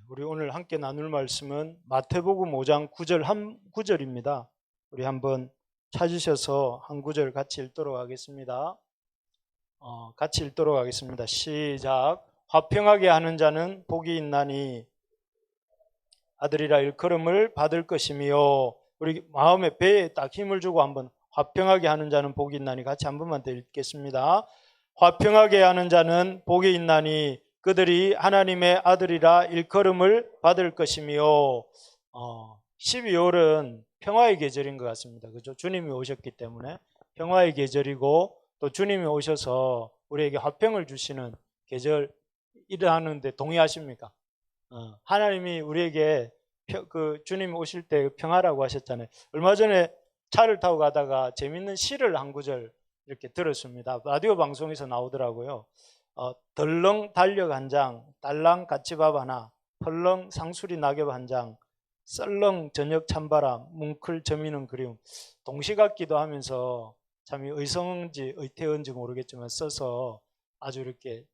우리 오늘 함께 나눌 말씀은 마태복음 5장 9절 한 구절입니다. 우리 한번 찾으셔서 한 구절 같이 읽도록 하겠습니다. 같이 읽도록 하겠습니다. 시작. 화평하게 하는 자는 복이 있나니 아들이라 일컬음을 받을 것이며, 우리 마음에 배에 딱 힘을 주고 한번 화평하게 하는 자는 복이 있나니 같이 한 번만 더 읽겠습니다. 화평하게 하는 자는 복이 있나니 그들이 하나님의 아들이라 일컬음을 받을 것이며. 12월은 평화의 계절인 것 같습니다. 그죠? 주님이 오셨기 때문에 평화의 계절이고, 또 주님이 오셔서 우리에게 화평을 주시는 계절이라는데 동의하십니까? 하나님이 우리에게 주님이 오실 때 평화라고 하셨잖아요. 얼마 전에 차를 타고 가다가 재밌는 시를 한 구절 이렇게 들었습니다. 라디오 방송에서 나오더라고요. 덜렁 달력 한 장, 딸랑 까치밥 하나, 펄렁 상수리 낙엽 한 장, 썰렁 저녁 찬바람, 뭉클 저미는 그리움. 동시 같기도 하면서 참 의성인지 의태어인지 모르겠지만 써서 아주 이렇게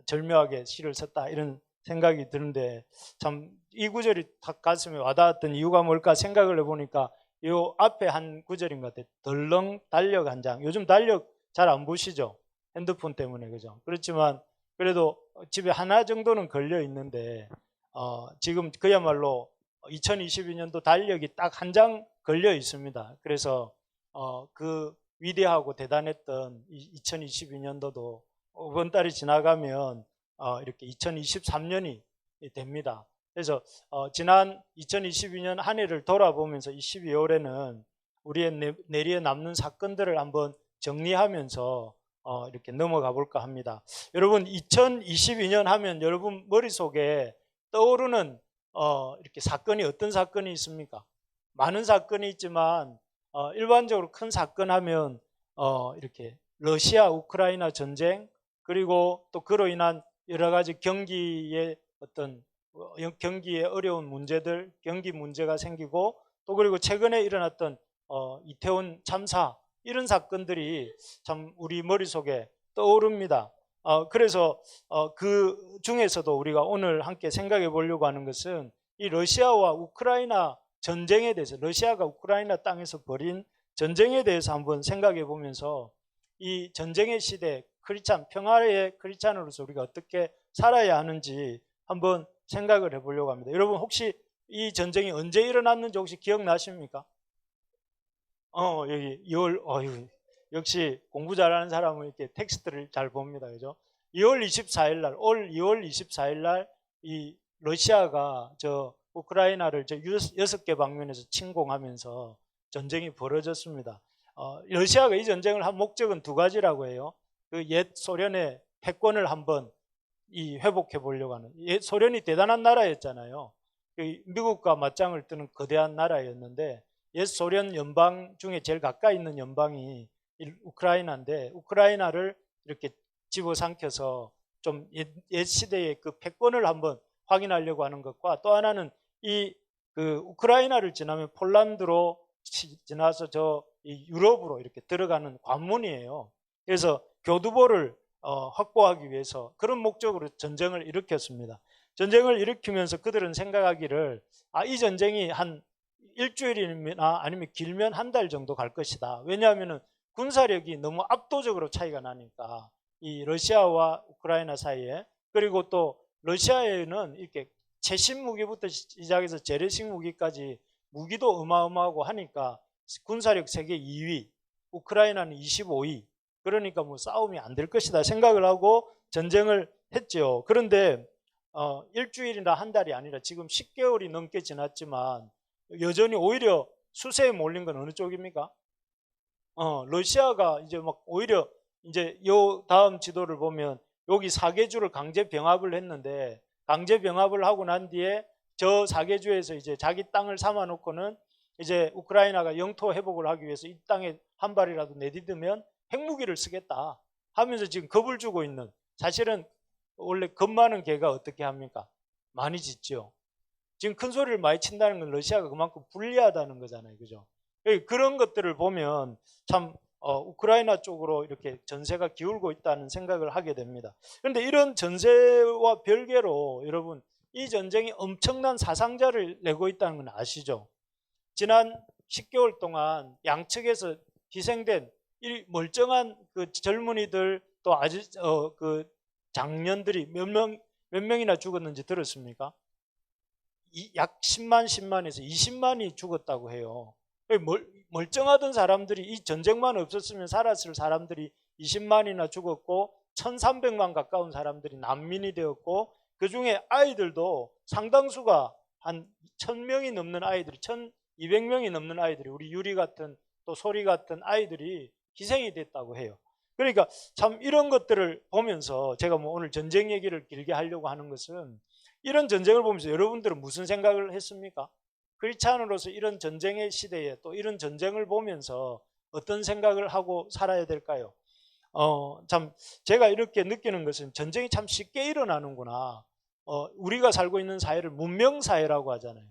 절묘하게 시를 썼다, 이런 생각이 드는데, 참 이 구절이 탁 가슴에 와닿았던 이유가 뭘까 생각을 해보니까 이 앞에 한 구절인 것 같아요. 덜렁 달력 한 장. 요즘 달력 잘 안 보시죠? 핸드폰 때문에. 그죠? 그렇지만 그래도 집에 하나 정도는 걸려 있는데, 지금 그야말로 2022년도 달력이 딱 한 장 걸려 있습니다. 그래서 그 위대하고 대단했던 2022년도도 이번 달이 지나가면 이렇게 2023년이 됩니다. 그래서 지난 2022년 한 해를 돌아보면서 이 12월에는 우리의 내리에 남는 사건들을 한번 정리하면서 이렇게 넘어가 볼까 합니다. 여러분, 2022년 하면 여러분 머릿속에 떠오르는 이렇게 사건이 어떤 사건이 있습니까? 많은 사건이 있지만 일반적으로 큰 사건 하면 이렇게 러시아 우크라이나 전쟁, 그리고 또 그로 인한 여러 가지 경기의 어려운 문제들, 경기 문제가 생기고, 또 그리고 최근에 일어났던 이태원 참사, 이런 사건들이 참 우리 머릿속에 떠오릅니다. 그래서 그 중에서도 우리가 오늘 함께 생각해 보려고 하는 것은 이 러시아와 우크라이나 전쟁에 대해서, 러시아가 우크라이나 땅에서 벌인 전쟁에 대해서 한번 생각해 보면서 이 전쟁의 시대, 평화의 크리스찬으로서 우리가 어떻게 살아야 하는지 한번 생각을 해보려고 합니다. 여러분, 혹시 이 전쟁이 언제 일어났는지 혹시 기억나십니까? 여기 2월, 역시 공부 잘하는 사람은 이렇게 텍스트를 잘 봅니다. 그죠? 2월 24일 날, 올 2월 24일 날 이 러시아가 우크라이나를 6개 방면에서 침공하면서 전쟁이 벌어졌습니다. 러시아가 이 전쟁을 한 목적은 두 가지라고 해요. 그 옛 소련의 패권을 한번 회복해 보려고 하는. 옛 소련이 대단한 나라였잖아요. 미국과 맞짱을 뜨는 거대한 나라였는데, 옛 소련 연방 중에 제일 가까이 있는 연방이 우크라이나인데, 우크라이나를 이렇게 집어삼켜서 좀 옛 시대의 그 패권을 한번 확인하려고 하는 것과, 또 하나는 우크라이나를 지나면 폴란드로 지나서 유럽으로 이렇게 들어가는 관문이에요. 그래서 교두보를 확보하기 위해서 그런 목적으로 전쟁을 일으켰습니다. 전쟁을 일으키면서 그들은 생각하기를 이 전쟁이 한 일주일이나 아니면 길면 한 달 정도 갈 것이다. 왜냐하면 군사력이 너무 압도적으로 차이가 나니까, 이 러시아와 우크라이나 사이에. 그리고 또 러시아에는 이렇게 최신 무기부터 시작해서 재래식 무기까지 무기도 어마어마하고 하니까 군사력 세계 2위, 우크라이나는 25위. 그러니까 싸움이 안 될 것이다 생각을 하고 전쟁을 했죠. 그런데 일주일이나 한 달이 아니라 지금 10개월이 넘게 지났지만 여전히 오히려 수세에 몰린 건 어느 쪽입니까? 러시아가 이제 오히려 이제 요 다음 지도를 보면 여기 4개주를 강제 병합을 했는데, 강제 병합을 하고 난 뒤에 저 4개주에서 이제 자기 땅을 삼아 놓고는 이제 우크라이나가 영토 회복을 하기 위해서 이 땅에 한 발이라도 내딛으면 핵무기를 쓰겠다 하면서 지금 겁을 주고 있는, 사실은 원래 겁 많은 개가 어떻게 합니까? 많이 짖죠. 지금 큰 소리를 많이 친다는 건 러시아가 그만큼 불리하다는 거잖아요. 그죠? 그런 것들을 보면 참 우크라이나 쪽으로 이렇게 전세가 기울고 있다는 생각을 하게 됩니다. 그런데 이런 전세와 별개로 여러분, 이 전쟁이 엄청난 사상자를 내고 있다는 건 아시죠? 지난 10개월 동안 양측에서 희생된 이 멀쩡한 그 젊은이들 또 아주 그 장년들이 몇 명이나 죽었는지 들었습니까? 약 10만에서 20만이 죽었다고 해요. 멀쩡하던 사람들이 이 전쟁만 없었으면 살았을 사람들이 20만이나 죽었고 1300만 가까운 사람들이 난민이 되었고 그중에 아이들도 상당수가 한 1000명이 넘는 아이들이 1200명이 넘는 아이들이 우리 유리 같은 또 소리 같은 아이들이 희생이 됐다고 해요. 그러니까 참 이런 것들을 보면서 제가 뭐 오늘 전쟁 얘기를 길게 하려고 하는 것은 이런 전쟁을 보면서 여러분들은 무슨 생각을 했습니까? 크리스찬으로서 이런 전쟁의 시대에 또 이런 전쟁을 보면서 어떤 생각을 하고 살아야 될까요? 참 제가 이렇게 느끼는 것은 전쟁이 참 쉽게 일어나는구나. 우리가 살고 있는 사회를 문명사회라고 하잖아요.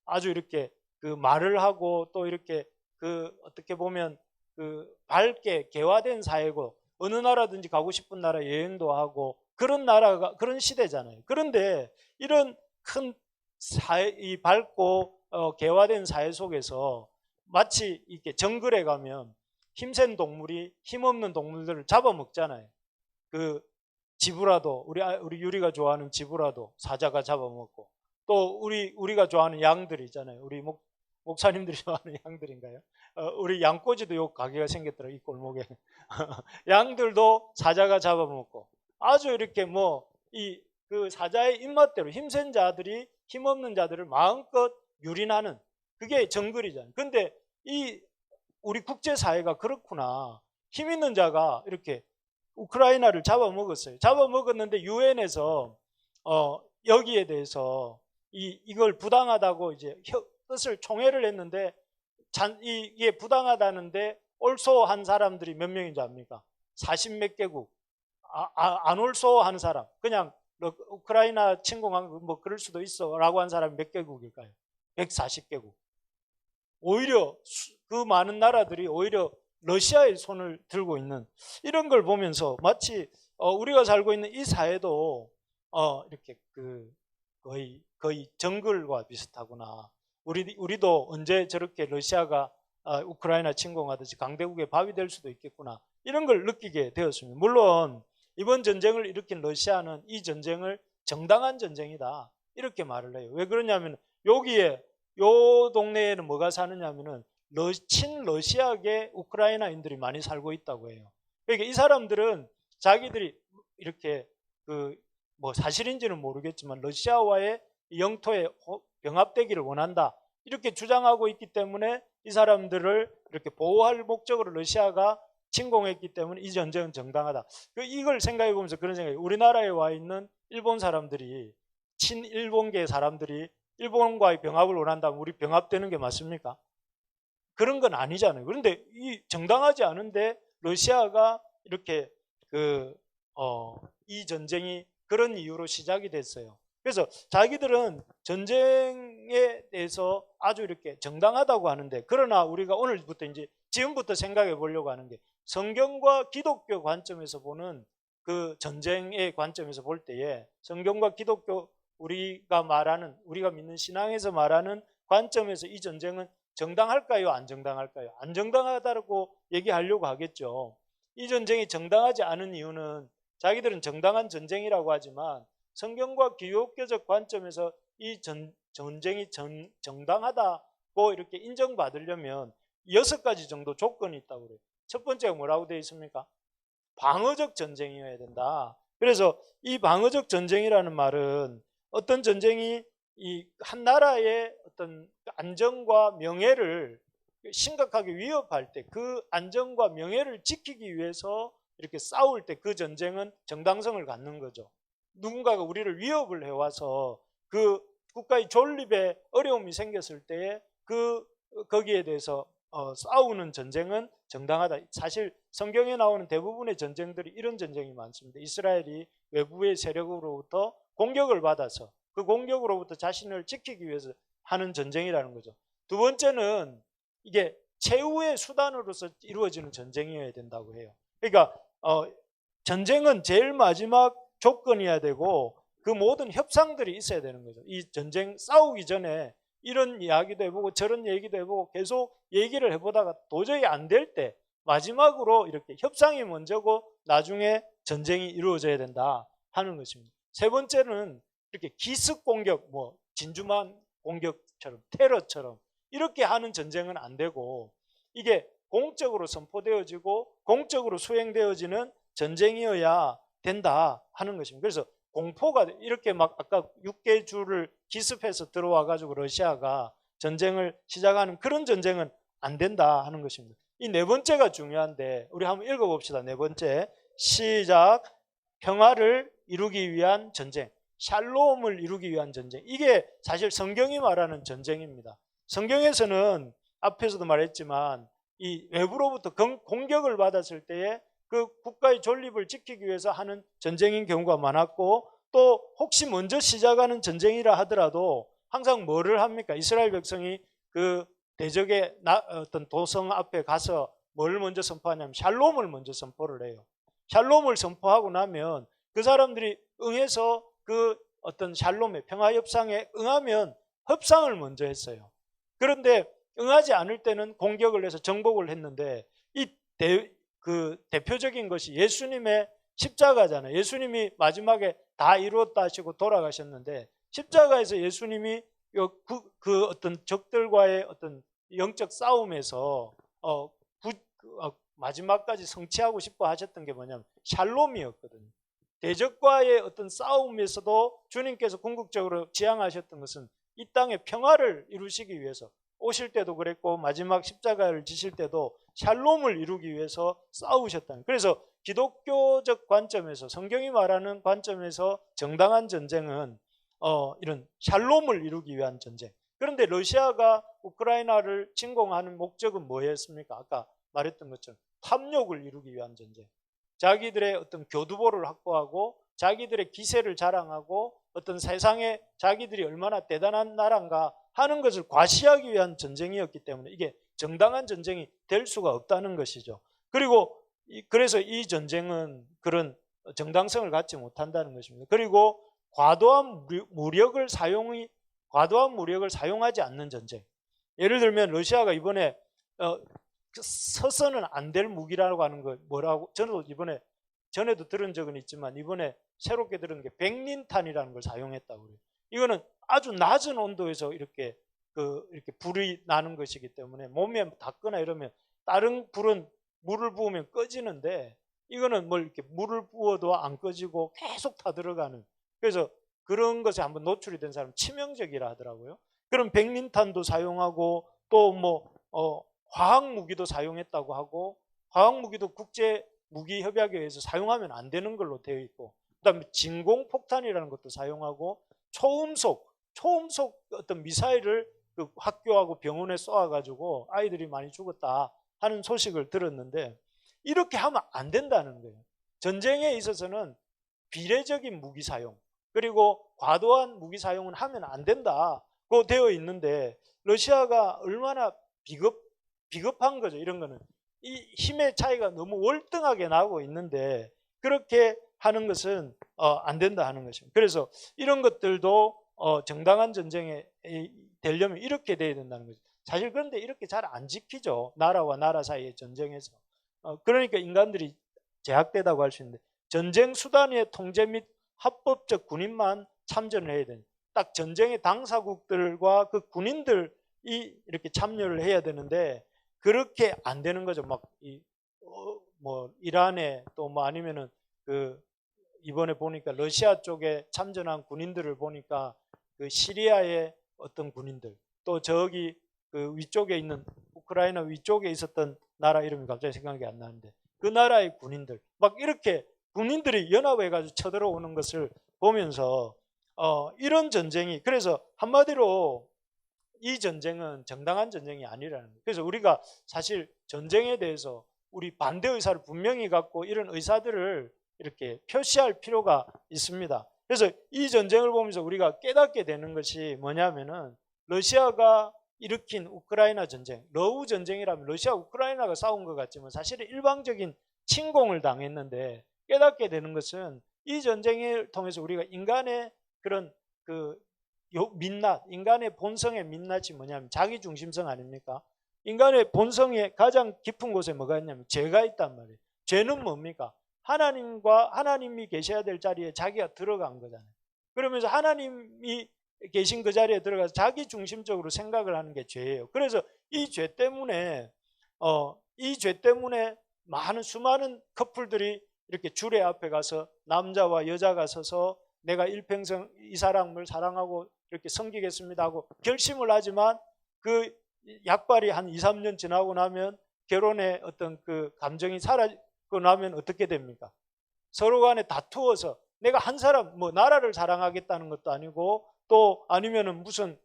아주 이렇게 그 말을 하고 또 이렇게 그 어떻게 보면 그 밝게 개화된 사회고 어느 나라든지 가고 싶은 나라 여행도 하고 그런 나라가 그런 시대잖아요. 그런데 이런 큰 사회, 이 밝고 개화된 사회 속에서 마치 이렇게 정글에 가면 힘센 동물이 힘없는 동물들을 잡아먹잖아요. 그 지브라도 우리 유리가 좋아하는 지브라도 사자가 잡아먹고 또 우리가 좋아하는 양들 있잖아요. 우리 목사님들이 좋아하는 양들인가요? 우리 양꼬지도 요 가게가 생겼더라고요. 이 골목에. 양들도 사자가 잡아먹고 아주 이렇게 뭐 그 사자의 입맛대로 힘센 자들이 힘없는 자들을 마음껏 유린하는 그게 정글이잖아요. 근데 우리 국제사회가 그렇구나. 힘 있는 자가 이렇게 우크라이나를 잡아먹었어요. 잡아먹었는데 유엔에서 여기에 대해서 이걸 부당하다고 이제 뜻을 총회를 했는데 이게 부당하다는데 올소한 사람들이 몇 명인지 압니까? 40 몇 개국. 안 올소한 사람. 그냥 우크라이나 침공한 뭐 그럴 수도 있어 라고 한 사람이 몇 개국일까요? 140개국. 오히려 그 많은 나라들이 오히려 러시아의 손을 들고 있는 이런 걸 보면서 마치 우리가 살고 있는 이 사회도 이렇게 그 거의 정글과 비슷하구나. 우리도 언제 저렇게 러시아가 우크라이나 침공하듯이 강대국의 밥이 될 수도 있겠구나. 이런 걸 느끼게 되었습니다. 물론 이번 전쟁을 일으킨 러시아는 이 전쟁을 정당한 전쟁이다. 이렇게 말을 해요. 왜 그러냐면 여기에 요 동네에는 뭐가 사느냐면은 친러시아계 우크라이나인들이 많이 살고 있다고 해요. 그러니까 이 사람들은 자기들이 이렇게 뭐 사실인지는 모르겠지만 러시아와의 영토에 병합되기를 원한다. 이렇게 주장하고 있기 때문에 이 사람들을 이렇게 보호할 목적으로 러시아가 침공했기 때문에 이 전쟁은 정당하다. 이걸 생각해 보면서 그런 생각이 우리나라에 와 있는 일본 사람들이 친일본계 사람들이 일본과의 병합을 원한다면 우리 병합되는 게 맞습니까? 그런 건 아니잖아요. 그런데 이 정당하지 않은데 러시아가 이렇게 이 전쟁이 그런 이유로 시작이 됐어요. 그래서 자기들은 전쟁에 대해서 아주 이렇게 정당하다고 하는데 그러나 우리가 오늘부터 이제 지금부터 생각해 보려고 하는 게 성경과 기독교 관점에서 보는 그 전쟁의 관점에서 볼 때에 성경과 기독교 우리가 믿는 신앙에서 말하는 관점에서 이 전쟁은 정당할까요? 안 정당할까요? 안 정당하다고 얘기하려고 하겠죠. 이 전쟁이 정당하지 않은 이유는 자기들은 정당한 전쟁이라고 하지만 성경과 기독교적 관점에서 이 전쟁이 정당하다고 이렇게 인정받으려면 6가지 정도 조건이 있다고 그래요. 첫 번째가 뭐라고 되어 있습니까? 방어적 전쟁이어야 된다. 그래서 이 방어적 전쟁이라는 말은 어떤 전쟁이 이 한 나라의 어떤 안전과 명예를 심각하게 위협할 때 그 안전과 명예를 지키기 위해서 이렇게 싸울 때 그 전쟁은 정당성을 갖는 거죠. 누군가가 우리를 위협을 해와서 그 국가의 존립에 어려움이 생겼을 때에 거기에 대해서 싸우는 전쟁은 정당하다. 사실 성경에 나오는 대부분의 전쟁들이 이런 전쟁이 많습니다. 이스라엘이 외부의 세력으로부터 공격을 받아서 그 공격으로부터 자신을 지키기 위해서 하는 전쟁이라는 거죠. 두 번째는 이게 최후의 수단으로서 이루어지는 전쟁이어야 된다고 해요. 그러니까 전쟁은 제일 마지막 조건이어야 되고 그 모든 협상들이 있어야 되는 거죠. 이 전쟁 싸우기 전에 이런 이야기도 해보고 저런 얘기도 해보고 계속 얘기를 해보다가 도저히 안 될 때 마지막으로 이렇게 협상이 먼저고 나중에 전쟁이 이루어져야 된다 하는 것입니다. 세 번째는 이렇게 기습 공격, 뭐 진주만 공격처럼 테러처럼 이렇게 하는 전쟁은 안 되고 이게 공적으로 선포되어지고 공적으로 수행되어지는 전쟁이어야 된다 하는 것입니다. 그래서 공포가 이렇게 막 아까 6개 주를 기습해서 들어와 가지고 러시아가 전쟁을 시작하는 그런 전쟁은 안 된다 하는 것입니다. 이 네 번째가 중요한데 우리 한번 읽어봅시다. 네 번째 시작. 평화를 이루기 위한 전쟁, 샬롬을 이루기 위한 전쟁. 이게 사실 성경이 말하는 전쟁입니다. 성경에서는 앞에서도 말했지만 이 외부로부터 공격을 받았을 때에 그 국가의 존립을 지키기 위해서 하는 전쟁인 경우가 많았고 또 혹시 먼저 시작하는 전쟁이라 하더라도 항상 뭐를 합니까? 이스라엘 백성이 그 대적의 어떤 도성 앞에 가서 뭘 먼저 선포하냐면 샬롬을 먼저 선포를 해요. 샬롬을 선포하고 나면 그 사람들이 응해서 그 어떤 샬롬의 평화협상에 응하면 협상을 먼저 했어요. 그런데 응하지 않을 때는 공격을 해서 정복을 했는데 이 대표적인 것이 예수님의 십자가잖아요. 예수님이 마지막에 다 이루었다 하시고 돌아가셨는데 십자가에서 예수님이 그 어떤 적들과의 어떤 영적 싸움에서 마지막까지 성취하고 싶어 하셨던 게 뭐냐면 샬롬이었거든요. 대적과의 어떤 싸움에서도 주님께서 궁극적으로 지향하셨던 것은 이 땅의 평화를 이루시기 위해서 오실 때도 그랬고 마지막 십자가를 지실 때도 샬롬을 이루기 위해서 싸우셨다는. 그래서 기독교적 관점에서 성경이 말하는 관점에서 정당한 전쟁은 이런 샬롬을 이루기 위한 전쟁. 그런데 러시아가 우크라이나를 침공하는 목적은 뭐였습니까? 아까 말했던 것처럼 탐욕을 이루기 위한 전쟁. 자기들의 어떤 교두보를 확보하고 자기들의 기세를 자랑하고 어떤 세상에 자기들이 얼마나 대단한 나라인가 하는 것을 과시하기 위한 전쟁이었기 때문에 이게 정당한 전쟁이 될 수가 없다는 것이죠. 그리고 그래서 이 전쟁은 그런 정당성을 갖지 못한다는 것입니다. 그리고 과도한 무력을 사용하지 않는 전쟁. 예를 들면 러시아가 이번에 서서는 안 될 무기라고 하는 거 뭐라고 저는 이번에 전에도 들은 적은 있지만 이번에 새롭게 들은 게 백린탄이라는 걸 사용했다고 그래요. 이거는 아주 낮은 온도에서 이렇게 불이 나는 것이기 때문에 몸에 닿거나 이러면 다른 불은 물을 부으면 꺼지는데 이거는 뭘 이렇게 물을 부어도 안 꺼지고 계속 타들어가는. 그래서 그런 것에 한번 노출이 된 사람은 치명적이라 하더라고요. 그럼 백린탄도 사용하고 또 뭐 화학 무기도 사용했다고 하고 화학 무기도 국제 무기 협약에 의해서 사용하면 안 되는 걸로 되어 있고 그다음에 진공폭탄이라는 것도 사용하고 초음속 어떤 미사일을 그 학교하고 병원에 쏘아가지고 아이들이 많이 죽었다 하는 소식을 들었는데 이렇게 하면 안 된다는 거예요. 전쟁에 있어서는 비례적인 무기 사용 그리고 과도한 무기 사용은 하면 안 된다고 되어 있는데 러시아가 얼마나 비겁한 거죠. 이런 거는 이 힘의 차이가 너무 월등하게 나고 있는데 그렇게 하는 것은 안 된다 하는 것입니다. 그래서 이런 것들도 정당한 전쟁에 되려면 이렇게 돼야 된다는 거죠. 사실 그런데 이렇게 잘 안 지키죠. 나라와 나라 사이의 전쟁에서. 그러니까 인간들이 제약되다고 할 수 있는데 전쟁 수단의 통제 및 합법적 군인만 참전을 해야 되는. 딱 전쟁의 당사국들과 그 군인들이 이렇게 참여를 해야 되는데 그렇게 안 되는 거죠. 뭐 이란에 또 뭐 아니면은 이번에 보니까 러시아 쪽에 참전한 군인들을 보니까 그 시리아의 어떤 군인들 또 저기 그 위쪽에 있는 우크라이나 위쪽에 있었던 나라 이름이 갑자기 생각이 안 나는데 그 나라의 군인들 막 이렇게 군인들이 연합해가지고 쳐들어오는 것을 보면서 이런 전쟁이 그래서 한마디로 이 전쟁은 정당한 전쟁이 아니라는 거예요. 그래서 우리가 사실 전쟁에 대해서 우리 반대 의사를 분명히 갖고 이런 의사들을 이렇게 표시할 필요가 있습니다. 그래서 이 전쟁을 보면서 우리가 깨닫게 되는 것이 뭐냐면은 러시아가 일으킨 우크라이나 전쟁, 러우 전쟁이라면 러시아 우크라이나가 싸운 것 같지만 사실은 일방적인 침공을 당했는데 깨닫게 되는 것은 이 전쟁을 통해서 우리가 인간의 그런 민낯, 인간의 본성의 민낯이 뭐냐면 자기중심성 아닙니까? 인간의 본성의 가장 깊은 곳에 뭐가 있냐면 죄가 있단 말이에요. 죄는 뭡니까? 하나님이 계셔야 될 자리에 자기가 들어간 거잖아요. 그러면서 하나님이 계신 그 자리에 들어가서 자기 중심적으로 생각을 하는 게 죄예요. 그래서 이 죄 때문에 많은 수많은 커플들이 이렇게 주례 앞에 가서 남자와 여자가 서서 내가 일평생 이 사람을 사랑하고 이렇게 섬기겠습니다 하고 결심을 하지만 그 약발이 한 2, 3년 지나고 나면 결혼의 어떤 그 감정이 사라지고 나면 어떻게 됩니까? 서로 간에 다투어서 내가 한 사람, 뭐 나라를 사랑하겠다는 것도 아니고 또 아니면은 무슨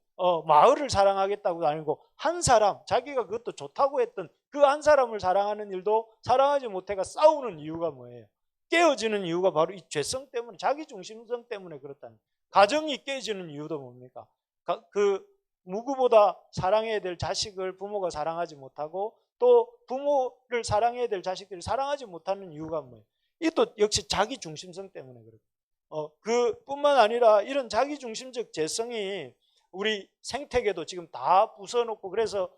마을을 사랑하겠다고도 아니고 한 사람, 자기가 그것도 좋다고 했던 그 한 사람을 사랑하는 일도 사랑하지 못해가 싸우는 이유가 뭐예요? 깨어지는 이유가 바로 이 죄성 때문에, 자기중심성 때문에 그렇다는 거예요. 가정이 깨지는 이유도 뭡니까? 누구보다 사랑해야 될 자식을 부모가 사랑하지 못하고 또 부모를 사랑해야 될 자식들이 사랑하지 못하는 이유가 뭐예요? 이것도 역시 자기중심성 때문에 그렇죠. 그뿐만 아니라 이런 자기중심적 죄성이 우리 생태계도 지금 다 부숴놓고 그래서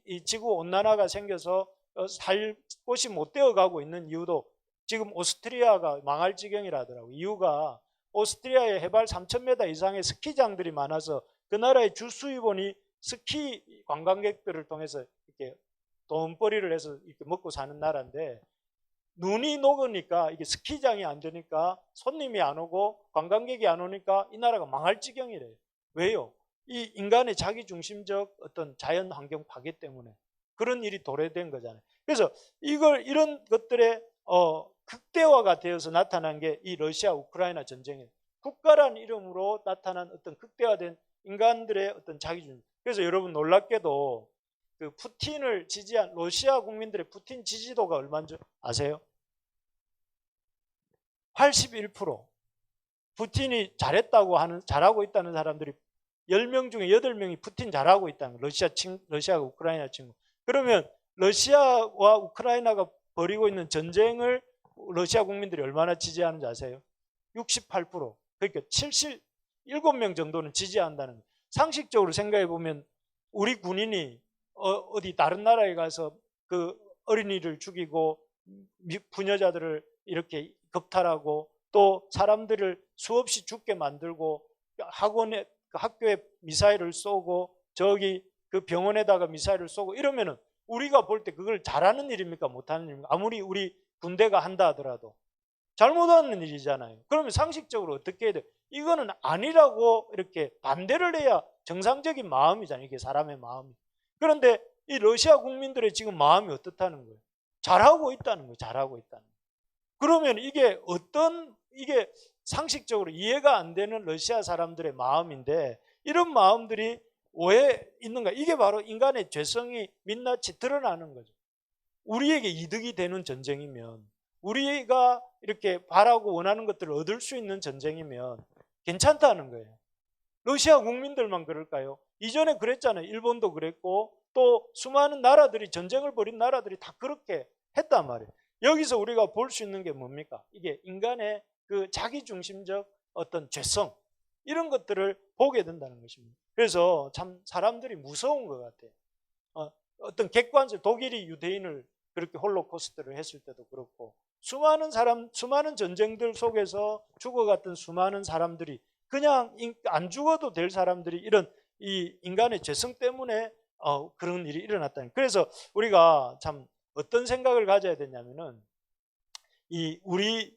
이 지구 온난화가 생겨서 살 곳이 못 되어 가고 있는 이유도 지금 오스트리아가 망할 지경이라더라고요. 이유가 오스트리아에 해발 3,000m 이상의 스키장들이 많아서 그 나라의 주 수입원이 스키 관광객들을 통해서 이렇게 돈벌이를 해서 이렇게 먹고 사는 나라인데 눈이 녹으니까 이게 스키장이 안 되니까 손님이 안 오고 관광객이 안 오니까 이 나라가 망할 지경이래요. 왜요? 이 인간의 자기중심적 어떤 자연 환경 파괴 때문에 그런 일이 도래된 거잖아요. 그래서 이런 것들의 극대화가 되어서 나타난 게 이 러시아 우크라이나 전쟁이에요. 국가란 이름으로 나타난 어떤 극대화된 인간들의 어떤 자기중심. 그래서 여러분 놀랍게도 그 푸틴을 지지한 러시아 국민들의 푸틴 지지도가 얼마인지 아세요? 81%. 푸틴이 잘하고 있다는 사람들이 10명 중에 8명이 푸틴 잘하고 있다는 거예요. 러시아가 우크라이나 친구. 그러면 러시아와 우크라이나가 벌이고 있는 전쟁을 러시아 국민들이 얼마나 지지하는지 아세요? 68%. 그러니까 77명 정도는 지지한다는 거예요. 상식적으로 생각해 보면 우리 군인이 어디 다른 나라에 가서 그 어린이를 죽이고 부녀자들을 이렇게 겁탈하고 또 사람들을 수없이 죽게 만들고 학교에 미사일을 쏘고 저기 그 병원에다가 미사일을 쏘고 이러면은 우리가 볼 때 그걸 잘하는 일입니까? 못하는 일입니까? 아무리 우리 군대가 한다 하더라도 잘못하는 일이잖아요. 그러면 상식적으로 어떻게 해야 돼? 이거는 아니라고 이렇게 반대를 해야 정상적인 마음이잖아요. 이게 사람의 마음이. 그런데 이 러시아 국민들의 지금 마음이 어떻다는 거예요? 잘하고 있다는 거예요. 잘하고 있다는 거예요. 그러면 이게 상식적으로 이해가 안 되는 러시아 사람들의 마음인데 이런 마음들이 왜 있는가? 이게 바로 인간의 죄성이 민낯이 드러나는 거죠. 우리에게 이득이 되는 전쟁이면 우리가 이렇게 바라고 원하는 것들을 얻을 수 있는 전쟁이면 괜찮다는 거예요. 러시아 국민들만 그럴까요? 이전에 그랬잖아요. 일본도 그랬고 또 수많은 나라들이 전쟁을 벌인 나라들이 다 그렇게 했단 말이에요. 여기서 우리가 볼 수 있는 게 뭡니까? 이게 인간의 그 자기중심적 어떤 죄성 이런 것들을 보게 된다는 것입니다. 그래서 참 사람들이 무서운 것 같아요. 어떤 객관적 독일이 유대인을 그렇게 홀로코스트를 했을 때도 그렇고 수많은 전쟁들 속에서 죽어갔던 수많은 사람들이 그냥 안 죽어도 될 사람들이 이런 이 인간의 죄성 때문에 그런 일이 일어났다는. 그래서 우리가 참 어떤 생각을 가져야 되냐면은 우리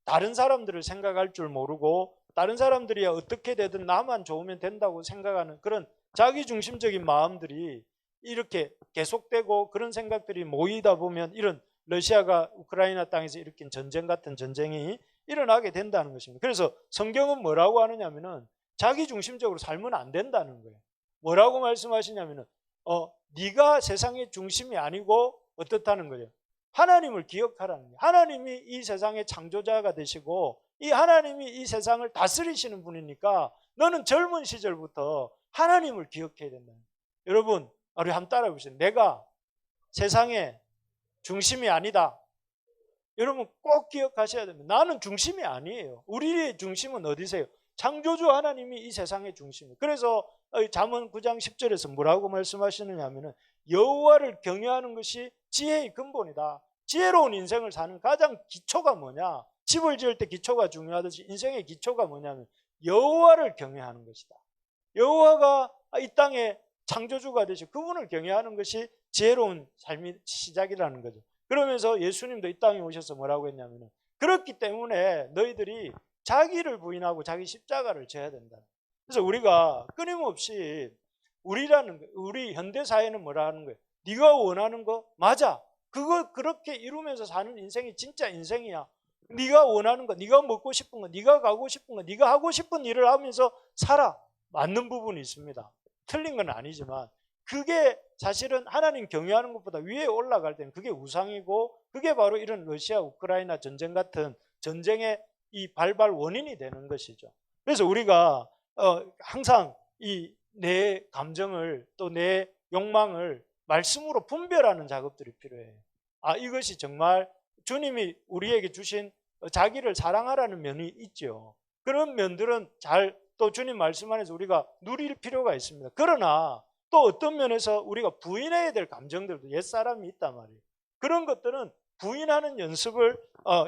다른 사람들을 생각할 줄 모르고 다른 사람들이 어떻게 되든 나만 좋으면 된다고 생각하는 그런 자기중심적인 마음들이 이렇게 계속되고 그런 생각들이 모이다 보면 이런 러시아가 우크라이나 땅에서 일으킨 전쟁 같은 전쟁이 일어나게 된다는 것입니다. 그래서 성경은 뭐라고 하느냐면은 자기중심적으로 살면 안 된다는 거예요. 뭐라고 말씀하시냐면은 네가 세상의 중심이 아니고 어떻다는 거예요? 하나님을 기억하라는 거예요. 하나님이 이 세상의 창조자가 되시고 이 하나님이 이 세상을 다스리시는 분이니까 너는 젊은 시절부터 하나님을 기억해야 된다. 여러분 우리 한번 따라해 보세요. 내가 세상의 중심이 아니다. 여러분 꼭 기억하셔야 됩니다. 나는 중심이 아니에요. 우리의 중심은 어디세요? 창조주 하나님이 이 세상의 중심이에요. 그래서 잠언 9장 10절에서 뭐라고 말씀하시느냐 하면은 여호와를 경외하는 것이 지혜의 근본이다. 지혜로운 인생을 사는 가장 기초가 뭐냐? 집을 지을 때 기초가 중요하듯이 인생의 기초가 뭐냐면 여호와를 경외하는 것이다. 여호와가 이 땅의 창조주가 되시 그분을 경외하는 것이 지혜로운 삶의 시작이라는 거죠. 그러면서 예수님도 이 땅에 오셔서 뭐라고 했냐면 그렇기 때문에 너희들이 자기를 부인하고 자기 십자가를 져야 된다. 그래서 우리가 끊임없이 우리 현대 사회는 뭐라 하는 거예요? 네가 원하는 거 맞아. 그거 그렇게 이루면서 사는 인생이 진짜 인생이야. 네가 원하는 거, 네가 먹고 싶은 거, 네가 가고 싶은 거, 네가 하고 싶은 일을 하면서 살아. 맞는 부분이 있습니다. 틀린 건 아니지만 그게 사실은 하나님 경외하는 것보다 위에 올라갈 때는 그게 우상이고 그게 바로 이런 러시아 우크라이나 전쟁 같은 전쟁의 이 발발 원인이 되는 것이죠. 그래서 우리가 항상 이 내 감정을 또 내 욕망을 말씀으로 분별하는 작업들이 필요해요. 이것이 정말 주님이 우리에게 주신 자기를 사랑하라는 면이 있죠. 그런 면들은 잘 또 주님 말씀 안에서 우리가 누릴 필요가 있습니다. 그러나 또 어떤 면에서 우리가 부인해야 될 감정들도 옛사람이 있단 말이에요. 그런 것들은 부인하는 연습을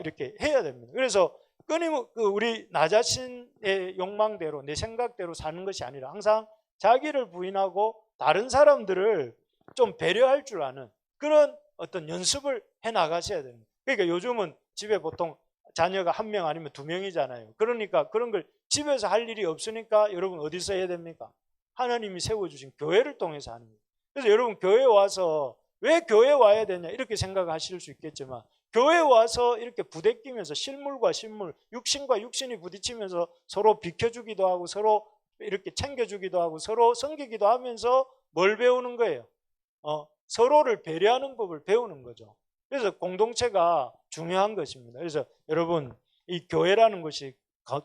이렇게 해야 됩니다. 그래서 끊임없이 우리 나 자신의 욕망대로 내 생각대로 사는 것이 아니라 항상 자기를 부인하고 다른 사람들을 좀 배려할 줄 아는 그런 어떤 연습을 해 나가셔야 됩니다. 그러니까 요즘은 집에 보통 자녀가 1명 아니면 2명이잖아요. 그러니까 그런 걸 집에서 할 일이 없으니까 여러분 어디서 해야 됩니까? 하나님이 세워주신 교회를 통해서 하는 거예요. 그래서 여러분 교회 와서 왜 교회 와야 되냐 이렇게 생각하실 수 있겠지만 교회 와서 이렇게 부대끼면서 실물과 실물, 육신과 육신이 부딪히면서 서로 비켜주기도 하고 서로 이렇게 챙겨주기도 하고 서로 섬기기도 하면서 뭘 배우는 거예요? 서로를 배려하는 법을 배우는 거죠. 그래서 공동체가 중요한 것입니다. 그래서 여러분 이 교회라는 것이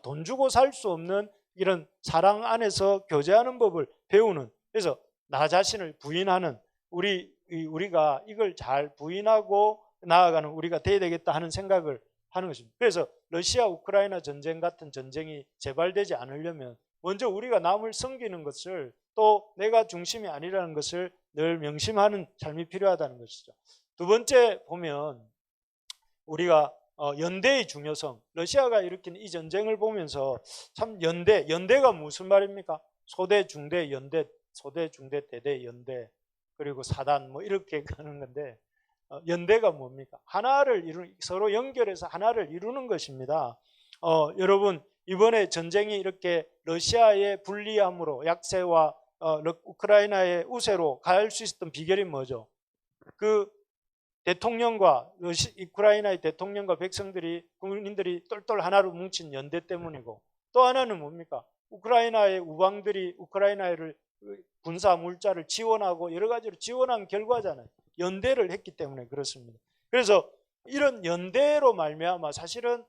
돈 주고 살 수 없는 이런 사랑 안에서 교제하는 법을 배우는 그래서 나 자신을 부인하는 우리가 이걸 잘 부인하고 나아가는 우리가 돼야 되겠다 하는 생각을 하는 것입니다. 그래서 러시아 우크라이나 전쟁 같은 전쟁이 재발되지 않으려면 먼저 우리가 남을 섬기는 것을 또 내가 중심이 아니라는 것을 늘 명심하는 삶이 필요하다는 것이죠. 두 번째 보면 우리가 연대의 중요성, 러시아가 일으킨 이 전쟁을 보면서 참 연대가 무슨 말입니까? 소대, 중대, 연대, 소대, 중대, 대대, 연대, 그리고 사단 뭐 이렇게 가는 건데 연대가 뭡니까? 서로 연결해서 하나를 이루는 것입니다. 여러분 이번에 전쟁이 이렇게 러시아의 불리함으로 약세와 우크라이나의 우세로 갈 수 있었던 비결이 뭐죠? 그 대통령과 우크라이나의 대통령과 백성들이 국민들이 똘똘 하나로 뭉친 연대 때문이고 또 하나는 뭡니까? 우크라이나의 우방들이 우크라이나를 군사 물자를 지원하고 여러 가지로 지원한 결과잖아요. 연대를 했기 때문에 그렇습니다. 그래서 이런 연대로 말미암아 사실은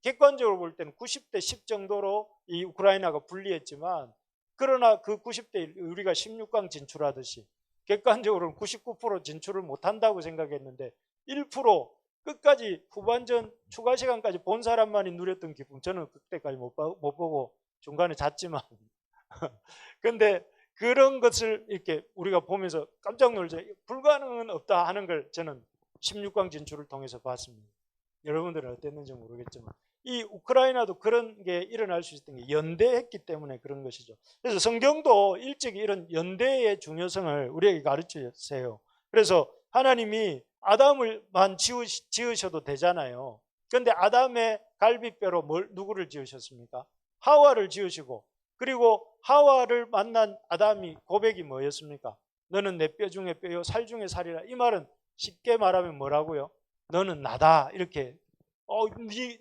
객관적으로 볼 때는 90대 10 정도로 이 우크라이나가 불리했지만 그러나 그 90대 우리가 16강 진출하듯이 객관적으로는 99% 진출을 못한다고 생각했는데 1% 끝까지 후반전 추가 시간까지 본 사람만이 누렸던 기쁨 저는 그때까지 못 보고 중간에 잤지만 근데 그런 것을 이렇게 우리가 보면서 깜짝 놀죠. 불가능은 없다 하는 걸 저는 16강 진출을 통해서 봤습니다. 여러분들은 어땠는지 모르겠지만 이 우크라이나도 그런 게 일어날 수 있었던 게 연대했기 때문에 그런 것이죠. 그래서 성경도 일찍 이런 연대의 중요성을 우리에게 가르치세요. 그래서 하나님이 아담을만 지으셔도 되잖아요. 그런데 아담의 갈비뼈로 누구를 지으셨습니까? 하와를 지으시고 그리고 하와를 만난 아담이 고백이 뭐였습니까? 너는 내 뼈 중에 뼈요 살 중에 살이라. 이 말은 쉽게 말하면 뭐라고요? 너는 나다 이렇게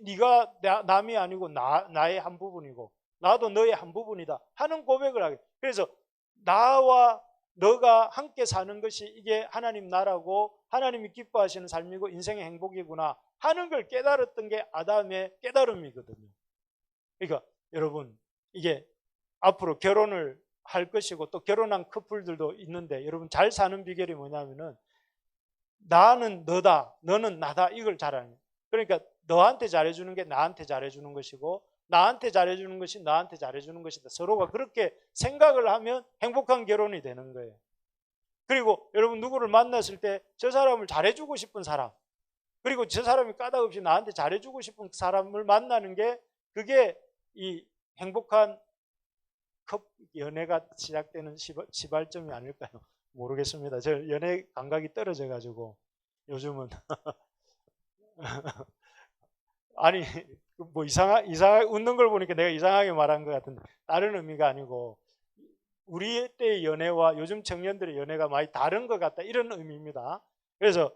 네가 남이 아니고 나의 한 부분이고 나도 너의 한 부분이다 하는 고백을 하게. 그래서 나와 너가 함께 사는 것이 이게 하나님 나라고 하나님이 기뻐하시는 삶이고 인생의 행복이구나 하는 걸 깨달았던 게 아담의 깨달음이거든요. 그러니까 여러분 이게 앞으로 결혼을 할 것이고 또 결혼한 커플들도 있는데 여러분 잘 사는 비결이 뭐냐면은 나는 너다 너는 나다 이걸 잘 아는 거예요. 그러니까 너한테 잘해주는 게 나한테 잘해주는 것이고 나한테 잘해주는 것이 너한테 잘해주는 것이다. 서로가 그렇게 생각을 하면 행복한 결혼이 되는 거예요. 그리고 여러분 누구를 만났을 때 저 사람을 잘해주고 싶은 사람, 그리고 저 사람이 까닭없이 나한테 잘해주고 싶은 사람을 만나는 게 그게 이 행복한 연애가 시작되는 시발점이 아닐까요? 모르겠습니다. 저 연애 감각이 떨어져 가지고 요즘은 아니 뭐 이상하게 웃는 걸 보니까 내가 이상하게 말한 것 같은데 다른 의미가 아니고 우리 때의 연애와 요즘 청년들의 연애가 많이 다른 것 같다 이런 의미입니다. 그래서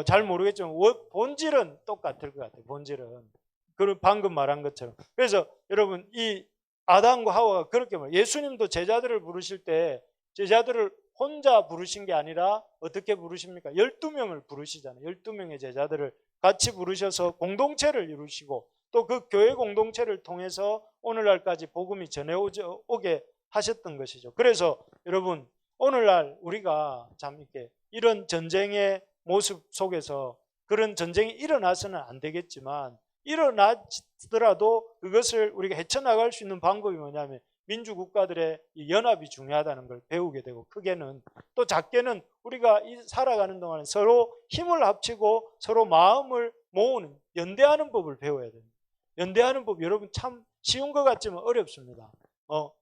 잘 모르겠지만 본질은 똑같을 것 같아요. 본질은 그 방금 말한 것처럼. 그래서 여러분 이 아담과 하와가 그렇게 말. 예수님도 제자들을 부르실 때 제자들을 혼자 부르신 게 아니라 어떻게 부르십니까? 12명을 부르시잖아요. 12명의 제자들을 같이 부르셔서 공동체를 이루시고 또 그 교회 공동체를 통해서 오늘날까지 복음이 전해오게 하셨던 것이죠. 그래서 여러분 오늘날 우리가 참 이렇게 이런 전쟁의 모습 속에서 그런 전쟁이 일어나서는 안 되겠지만 일어나더라도 그것을 우리가 헤쳐나갈 수 있는 방법이 뭐냐면 민주국가들의 연합이 중요하다는 걸 배우게 되고 크게는 또 작게는 우리가 살아가는 동안 서로 힘을 합치고 서로 마음을 모으는 연대하는 법을 배워야 됩니다. 연대하는 법 여러분 참 쉬운 것 같지만 어렵습니다.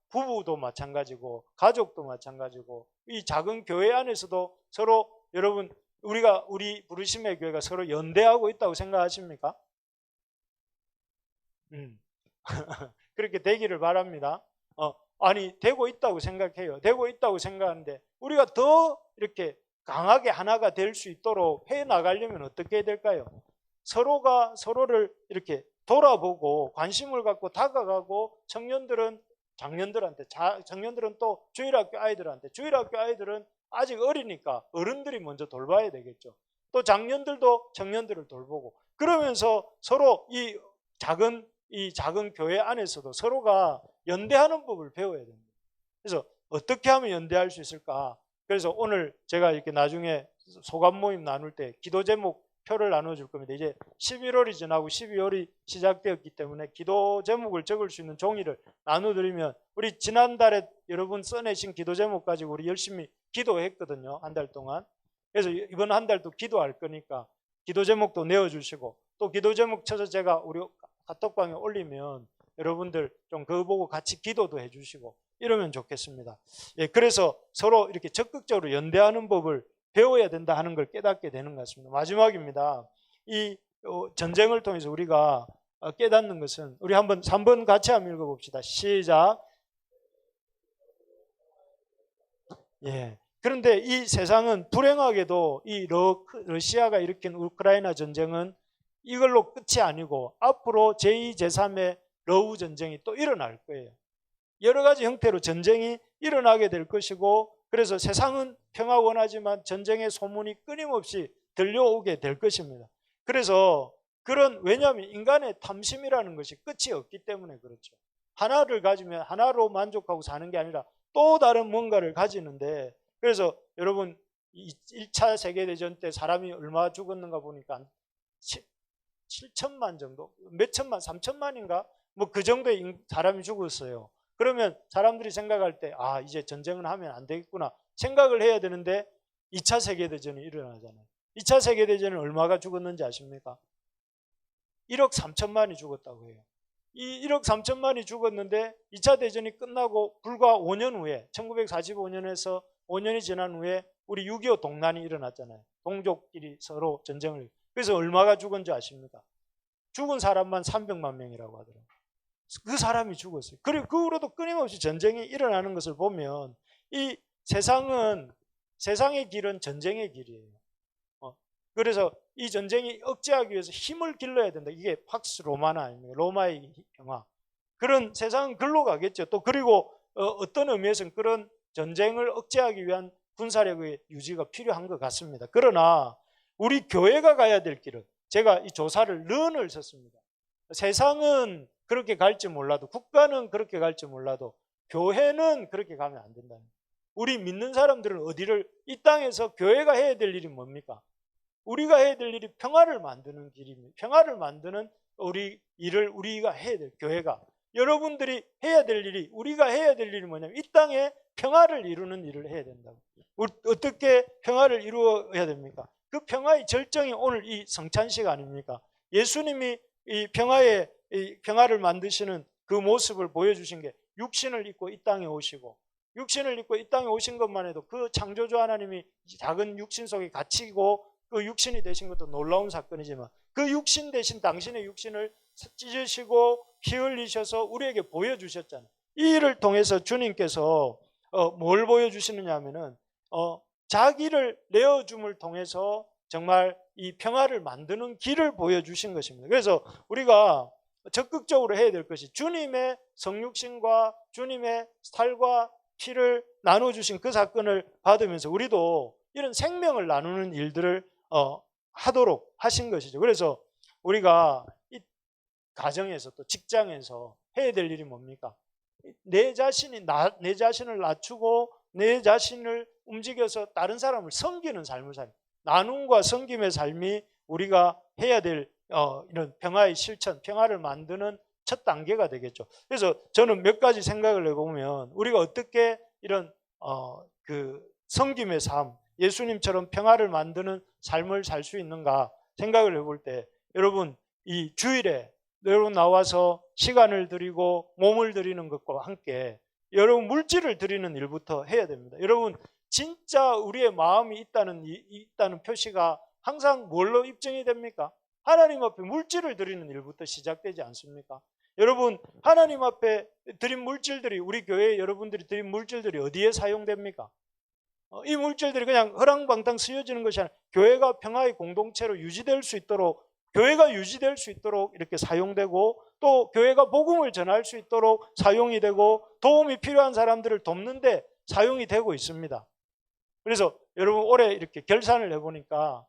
부부도 마찬가지고 가족도 마찬가지고 이 작은 교회 안에서도 서로 여러분 우리 부르심의 교회가 서로 연대하고 있다고 생각하십니까? 그렇게 되기를 바랍니다. 아니 되고 있다고 생각해요. 되고 있다고 생각하는데 우리가 더 이렇게 강하게 하나가 될 수 있도록 해 나가려면 어떻게 해야 될까요? 서로가 서로를 이렇게 돌아보고 관심을 갖고 다가가고 청년들은 장년들한테, 청년들은 또 주일학교 아이들한테, 주일학교 아이들은 아직 어리니까 어른들이 먼저 돌봐야 되겠죠. 또 장년들도 청년들을 돌보고 그러면서 서로 이 작은 교회 안에서도 서로가 연대하는 법을 배워야 됩니다. 그래서 어떻게 하면 연대할 수 있을까? 그래서 오늘 제가 이렇게 나중에 소감 모임 나눌 때 기도 제목 표를 나눠줄 겁니다. 이제 11월이 지나고 12월이 시작되었기 때문에 기도 제목을 적을 수 있는 종이를 나눠드리면 우리 지난달에 여러분 써내신 기도 제목 가지고 우리 열심히 기도했거든요. 한 달 동안. 그래서 이번 한 달도 기도할 거니까 기도 제목도 내어주시고 또 기도 제목 쳐서 제가 우리 카톡방에 올리면 여러분들 좀 그거 보고 같이 기도도 해주시고 이러면 좋겠습니다. 예, 그래서 서로 이렇게 적극적으로 연대하는 법을 배워야 된다 하는 걸 깨닫게 되는 것 같습니다. 마지막입니다. 이 전쟁을 통해서 우리가 깨닫는 것은 우리 한번 3번 같이 한번 읽어봅시다. 시작. 예. 그런데 이 세상은 불행하게도 이 러시아가 일으킨 우크라이나 전쟁은 이걸로 끝이 아니고 앞으로 제2, 제3의 러우 전쟁이 또 일어날 거예요. 여러 가지 형태로 전쟁이 일어나게 될 것이고 그래서 세상은 평화 원하지만 전쟁의 소문이 끊임없이 들려오게 될 것입니다. 그래서 왜냐하면 인간의 탐심이라는 것이 끝이 없기 때문에 그렇죠. 하나를 가지면 하나로 만족하고 사는 게 아니라 또 다른 뭔가를 가지는데 그래서 여러분 1차 세계대전 때 사람이 얼마 죽었는가 보니까 7천만 정도, 몇 천만, 3천만인가? 뭐 그 정도의 사람이 죽었어요. 그러면 사람들이 생각할 때 이제 전쟁은 하면 안 되겠구나 생각을 해야 되는데 2차 세계대전이 일어나잖아요. 2차 세계대전은 얼마가 죽었는지 아십니까? 1억 3천만이 죽었다고 해요. 이 1억 3천만이 죽었는데 2차 대전이 끝나고 불과 5년 후에 1945년에서 5년이 지난 후에 우리 6.25 동란이 일어났잖아요. 동족끼리 서로 전쟁을. 그래서 얼마가 죽은지 아십니까? 죽은 사람만 300만 명이라고 하더라고요. 그 사람이 죽었어요. 그리고 그 후로도 끊임없이 전쟁이 일어나는 것을 보면 이 세상의 길은 전쟁의 길이에요. 그래서 이 전쟁이 억제하기 위해서 힘을 길러야 된다. 이게 팍스 로마나 아닙니까? 로마의 평화. 그런 세상은 글로 가겠죠. 또 그리고 어떤 의미에서는 그런 전쟁을 억제하기 위한 군사력의 유지가 필요한 것 같습니다. 그러나 우리 교회가 가야 될 길은 제가 이 조사를 런을 썼습니다. 세상은 그렇게 갈지 몰라도 국가는 그렇게 갈지 몰라도 교회는 그렇게 가면 안 된다는 거예요. 우리 믿는 사람들은 이 땅에서 교회가 해야 될 일이 뭡니까? 우리가 해야 될 일이 평화를 만드는 길입니다. 평화를 만드는 우리 일을 우리가 해야 될, 교회가 여러분들이 해야 될 일이, 우리가 해야 될 일이 뭐냐면 이 땅에 평화를 이루는 일을 해야 된다고. 어떻게 평화를 이루어야 됩니까? 그 평화의 절정이 오늘 이 성찬식 아닙니까? 예수님이 이 평화를 만드시는 그 모습을 보여주신 게 육신을 입고 이 땅에 오시고, 육신을 입고 이 땅에 오신 것만 해도 그 창조주 하나님이 작은 육신 속에 갇히고 그 육신이 되신 것도 놀라운 사건이지만, 그 육신 대신 당신의 육신을 찢으시고 피 흘리셔서 우리에게 보여주셨잖아요. 이 일을 통해서 주님께서 뭘 보여주시느냐 하면은 자기를 내어줌을 통해서 정말 이 평화를 만드는 길을 보여주신 것입니다. 그래서 우리가 적극적으로 해야 될 것이, 주님의 성육신과 주님의 살과 피를 나눠주신 그 사건을 받으면서 우리도 이런 생명을 나누는 일들을 하도록 하신 것이죠. 그래서 우리가 이 가정에서 또 직장에서 해야 될 일이 뭡니까? 내 자신을 낮추고 내 자신을 움직여서 다른 사람을 섬기는 삶을 살아요. 나눔과 섬김의 삶이 우리가 해야 될 이런 평화의 실천, 평화를 만드는 첫 단계가 되겠죠. 그래서 저는 몇 가지 생각을 해보면 우리가 어떻게 이런 그 섬김의 삶, 예수님처럼 평화를 만드는 삶을 살 수 있는가 생각을 해볼 때, 여러분 이 주일에 여러분 나와서 시간을 드리고 몸을 드리는 것과 함께 여러분 물질을 드리는 일부터 해야 됩니다. 여러분 진짜 우리의 마음이 있다는 표시가 항상 뭘로 입증이 됩니까? 하나님 앞에 물질을 드리는 일부터 시작되지 않습니까? 여러분 하나님 앞에 드린 물질들이, 우리 교회에 여러분들이 드린 물질들이 어디에 사용됩니까? 이 물질들이 그냥 허랑방탕 쓰여지는 것이 아니라 교회가 평화의 공동체로 유지될 수 있도록, 교회가 유지될 수 있도록 이렇게 사용되고, 또 교회가 복음을 전할 수 있도록 사용이 되고, 도움이 필요한 사람들을 돕는데 사용이 되고 있습니다. 그래서 여러분 올해 이렇게 결산을 해보니까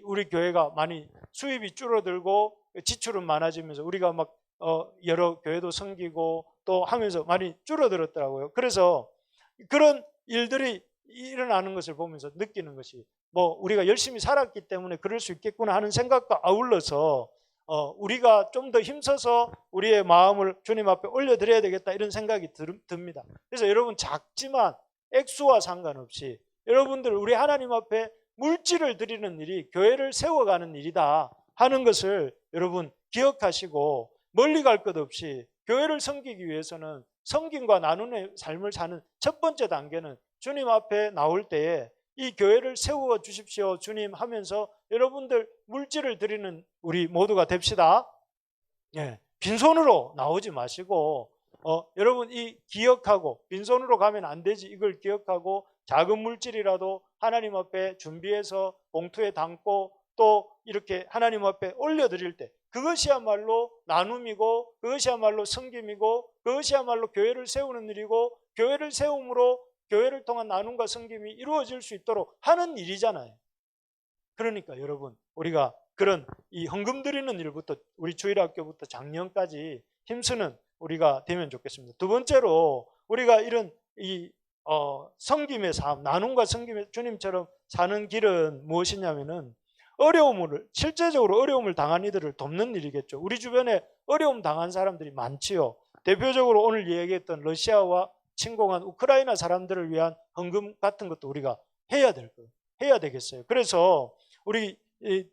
우리 교회가 많이 수입이 줄어들고 지출은 많아지면서 우리가 막 여러 교회도 섬기고 또 하면서 많이 줄어들었더라고요. 그래서 그런 일들이 일어나는 것을 보면서 느끼는 것이, 우리가 열심히 살았기 때문에 그럴 수 있겠구나 하는 생각과 아울러서 우리가 좀 더 힘써서 우리의 마음을 주님 앞에 올려드려야 되겠다, 이런 생각이 듭니다. 그래서 여러분 작지만 액수와 상관없이 여러분들 우리 하나님 앞에 물질을 드리는 일이 교회를 세워가는 일이다 하는 것을 여러분 기억하시고, 멀리 갈 것 없이 교회를 섬기기 위해서는 섬김과 나눔의 삶을 사는 첫 번째 단계는 주님 앞에 나올 때에 이 교회를 세워 주십시오 주님 하면서 여러분들 물질을 드리는 우리 모두가 됩시다. 빈손으로 나오지 마시고 여러분 기억하고, 빈손으로 가면 안 되지, 이걸 기억하고 작은 물질이라도 하나님 앞에 준비해서 봉투에 담고 또 이렇게 하나님 앞에 올려드릴 때, 그것이야말로 나눔이고, 그것이야말로 섬김이고, 그것이야말로 교회를 세우는 일이고, 교회를 세움으로 교회를 통한 나눔과 섬김이 이루어질 수 있도록 하는 일이잖아요. 그러니까 여러분 우리가 그런 이 헌금 드리는 일부터, 우리 주일학교부터 작년까지 힘쓰는 우리가 되면 좋겠습니다. 두 번째로 우리가 이런 섬김의 삶, 나눔과 섬김의 주님처럼 사는 길은 무엇이냐면은 실제적으로 어려움을 당한 이들을 돕는 일이겠죠. 우리 주변에 어려움 당한 사람들이 많지요. 대표적으로 오늘 이야기했던 러시아와 침공한 우크라이나 사람들을 위한 헌금 같은 것도 우리가 해야 되겠어요. 그래서 우리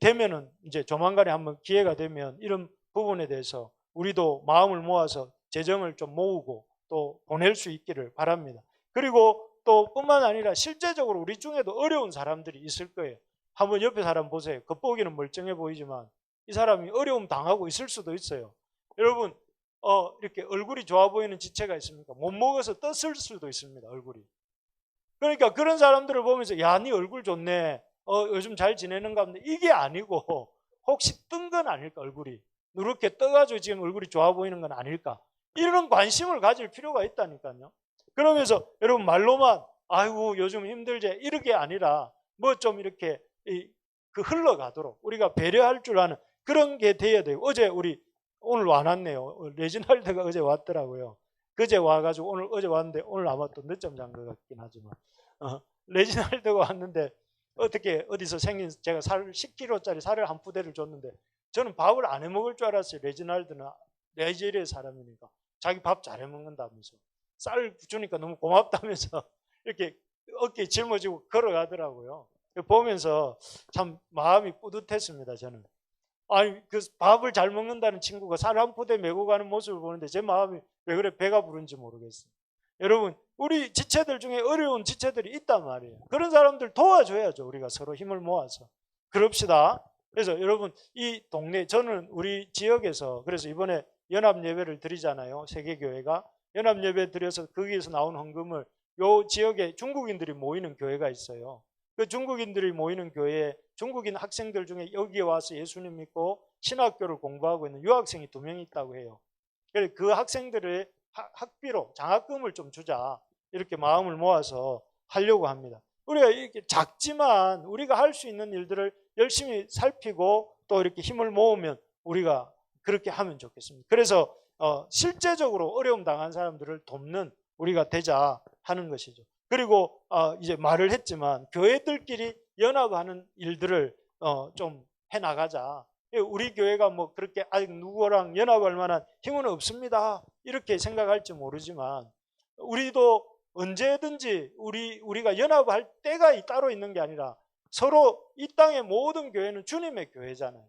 되면은 이제 조만간에 한번 기회가 되면 이런 부분에 대해서 우리도 마음을 모아서 재정을 좀 모으고 또 보낼 수 있기를 바랍니다. 그리고 또 뿐만 아니라 실제적으로 우리 중에도 어려운 사람들이 있을 거예요. 한번 옆에 사람 보세요. 겉보기는 멀쩡해 보이지만 이 사람이 어려움 당하고 있을 수도 있어요. 여러분 이렇게 얼굴이 좋아 보이는 지체가 있습니까? 못 먹어서 떴을 수도 있습니다. 얼굴이. 그러니까 그런 사람들을 보면서 야, 네 얼굴 좋네, 요즘 잘 지내는가 하는데, 이게 아니고 혹시 뜬 건 아닐까? 얼굴이 이렇게 떠가지고 지금 얼굴이 좋아 보이는 건 아닐까? 이런 관심을 가질 필요가 있다니까요. 그러면서 여러분 말로만 아이고 요즘 힘들지 이렇게 아니라 좀 이렇게 흘러가도록 우리가 배려할 줄 아는 그런 게 돼야 돼요. 오늘 와놨네요. 레지날드가 어제 왔더라고요. 그제 와가지고 어제 왔는데 오늘 아마 또 늦잠 잔 것 같긴 하지만 레지날드가 왔는데 어떻게 어디서 생긴 제가 10kg짜리 살을 한 푸대를 줬는데 저는 밥을 안 해 먹을 줄 알았어요. 레지날드는 나이지리아 사람이니까 자기 밥 잘 해 먹는다면서 쌀 주니까 너무 고맙다면서 이렇게 어깨에 짊어지고 걸어가더라고요. 보면서 참 마음이 뿌듯했습니다. 저는 아니 그 밥을 잘 먹는다는 친구가 살 한 포대 메고 가는 모습을 보는데 제 마음이 왜 그래 배가 부른지 모르겠어요. 여러분 우리 지체들 중에 어려운 지체들이 있단 말이에요. 그런 사람들 도와줘야죠. 우리가 서로 힘을 모아서 그럽시다. 그래서 여러분 이 동네 저는 우리 지역에서 그래서 이번에 연합 예배를 드리잖아요. 세계교회가 연합 예배 드려서 거기에서 나온 헌금을 요 지역에 중국인들이 모이는 교회가 있어요. 그 중국인들이 모이는 교회에 중국인 학생들 중에 여기에 와서 예수님 믿고 신학교를 공부하고 있는 유학생이 2명 있다고 해요. 그래서 그 학생들의 학비로 장학금을 좀 주자 이렇게 마음을 모아서 하려고 합니다. 우리가 이렇게 작지만 우리가 할 수 있는 일들을 열심히 살피고 또 이렇게 힘을 모으면 우리가 그렇게 하면 좋겠습니다. 그래서 실제적으로 어려움 당한 사람들을 돕는 우리가 되자 하는 것이죠. 그리고 이제 말을 했지만 교회들끼리 연합하는 일들을 좀 해나가자. 우리 교회가 뭐 그렇게 아직 누구랑 연합할 만한 힘은 없습니다. 이렇게 생각할지 모르지만 우리도 언제든지 우리가 연합할 때가 따로 있는 게 아니라 서로 이 땅의 모든 교회는 주님의 교회잖아요.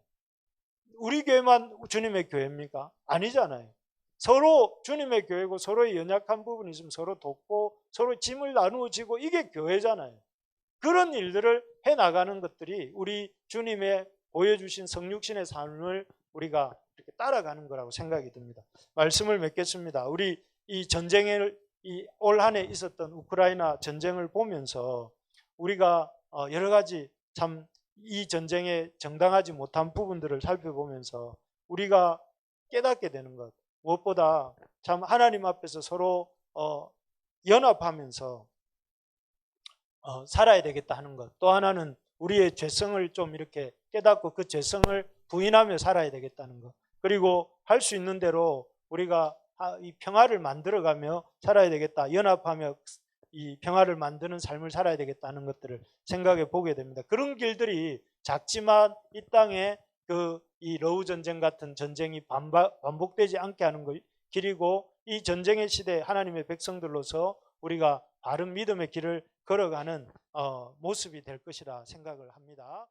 우리 교회만 주님의 교회입니까? 아니잖아요. 서로 주님의 교회고 서로의 연약한 부분이 있으면 서로 돕고 서로 짐을 나누어 지고 이게 교회잖아요. 그런 일들을 해나가는 것들이 우리 주님의 보여주신 성육신의 삶을 우리가 이렇게 따라가는 거라고 생각이 듭니다. 말씀을 맺겠습니다. 우리 이 전쟁을 올 한 해 있었던 우크라이나 전쟁을 보면서 우리가 여러 가지 참 이 전쟁에 정당하지 못한 부분들을 살펴보면서 우리가 깨닫게 되는 것 무엇보다 참 하나님 앞에서 서로 연합하면서 살아야 되겠다 하는 것. 또 하나는 우리의 죄성을 좀 이렇게 깨닫고 그 죄성을 부인하며 살아야 되겠다는 것. 그리고 할 수 있는 대로 우리가 이 평화를 만들어가며 살아야 되겠다. 연합하며 이 평화를 만드는 삶을 살아야 되겠다는 것들을 생각해 보게 됩니다. 그런 길들이 작지만 이 땅에 이 러우 전쟁 같은 전쟁이 반복되지 않게 하는 길이고 이 전쟁의 시대에 하나님의 백성들로서 우리가 바른 믿음의 길을 걸어가는 모습이 될 것이라 생각을 합니다.